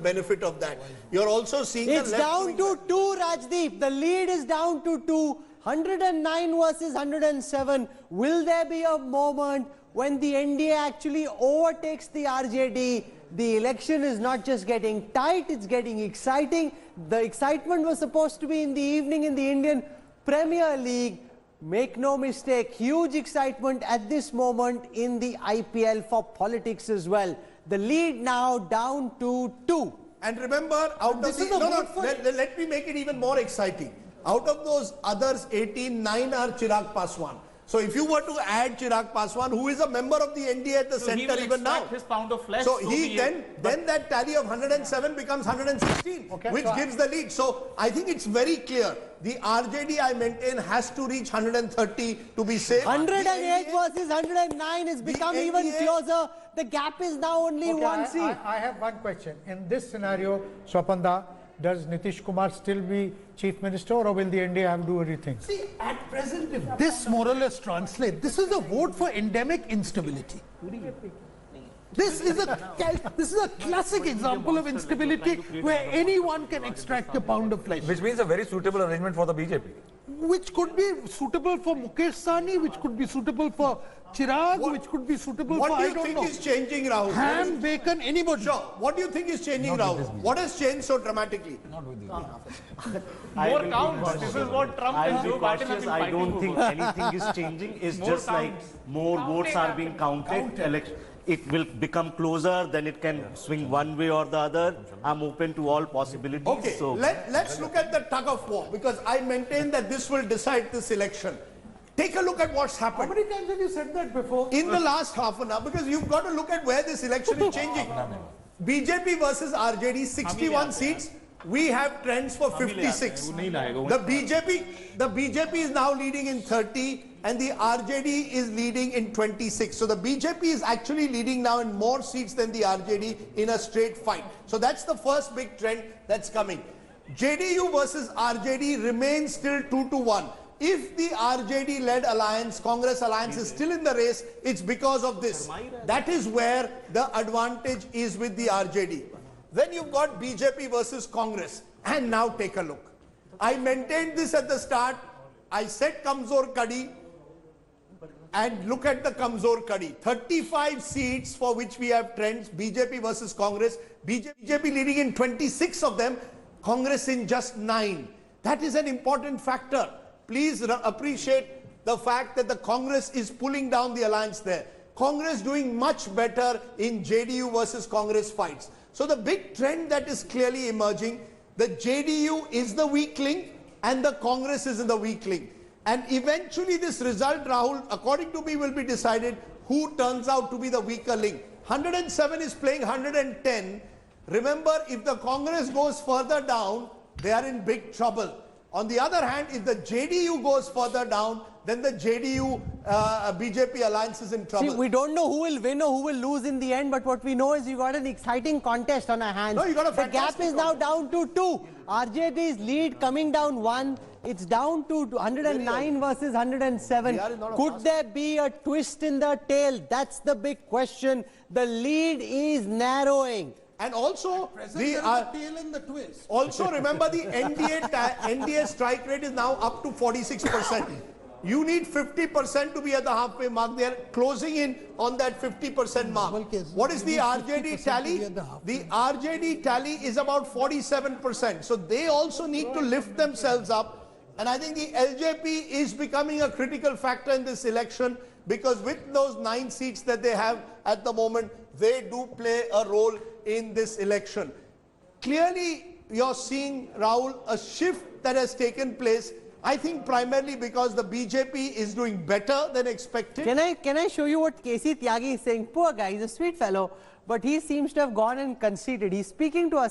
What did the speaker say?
benefit of that. You're also seeing it's down to 2, Rajdeep. The lead is down to 2. 109 versus 107. Will there be a moment when the NDA actually overtakes the RJD? The election is not just getting tight, it's getting exciting. The excitement was supposed to be in the evening in the Indian Premier League. Make no mistake, huge excitement at this moment in the IPL for politics as well. The lead now down to 2. And remember, out of the, let me make it even more exciting. Out of those others, 18, 9 are Chirag Paswan. So if you were to add Chirag Paswan, who is a member of the NDA at the center even now, his pound of flesh, so he then that tally of 107 becomes 116, which gives the lead. So I think it's very clear. The RJD, I maintain, has to reach 130 to be safe. 108 versus 109 is becoming even closer. The gap is now only 1 seat. I have one question. In this scenario, Swapanda, does Nitish Kumar still be Chief Minister, or will the NDA have to do everything? See, at present, if this more or less translates, this is a vote for endemic instability. This is a classic example of instability where anyone can extract a pound of flesh. Which means a very suitable arrangement for the BJP. Which could be suitable for Mukesh Sahni, which could be suitable for Chirag, which could be suitable for, I don't know. What do you think is changing, Rahul? Ham, bacon, anybody. Sure. What do you think is changing, Rahul? What has changed so dramatically? Not with you. More counts. This is what Trump and Joe Biden have been I don't think over. anything is changing. It's More just like counts. more votes are being counted. It will become closer, then it can swing one way or the other. I'm open to all possibilities. Okay, so let's look at the tug of war, because I maintain that this will decide this election. Take a look at what's happened. How many times have you said that before? In the last half an hour, because you've got to look at where this election is changing. BJP versus RJD, 61 seats. We have trends for 56. The BJP is now leading in 30 and the RJD is leading in 26. So the BJP is actually leading now in more seats than the RJD in a straight fight. So that's the first big trend that's coming. JDU versus RJD remains still 2-1. If the RJD-led alliance, Congress alliance is still in the race, it's because of this. That is where the advantage is with the RJD. Then you've got BJP versus Congress. And now take a look. I maintained this at the start. I said Kamzor Kadi. And look at the Kamzor Kadi. 35 seats for which we have trends. BJP versus Congress. BJP leading in 26 of them. Congress in just 9. That is an important factor. Please appreciate the fact that the Congress is pulling down the alliance there. Congress doing much better in JDU versus Congress fights. So the big trend that is clearly emerging, the JDU is the weak link and the Congress is in the weak link. And eventually this result, Rahul, according to me, will be decided who turns out to be the weaker link. 107 is playing 110. Remember, if the Congress goes further down, they are in big trouble. On the other hand, if the JDU goes further down, then the JDU BJP alliance is in trouble. See, we don't know who will win or who will lose in the end, but what we know is you got an exciting contest on our hands. No, you got a the gap is now down to 2. RJD's lead coming down 1. It's down to 109 versus 107. Could there be a twist in the tail? That's the big question. The lead is narrowing. And also, tail in the twist. Also remember the NDA strike rate is now up to 46%. You need 50% to be at the halfway mark. They are closing in on that 50% mark. What is the RJD tally? The RJD tally is about 47%. So they also need to lift themselves up. And I think the LJP is becoming a critical factor in this election, because with those 9 seats that they have at the moment, they do play a role in this election. Clearly, you're seeing, Rahul, a shift that has taken place. I think primarily because the BJP is doing better than expected. Can I show you what KC Tyagi is saying? Poor guy, he's a sweet fellow, but he seems to have gone and conceded. He's speaking to us.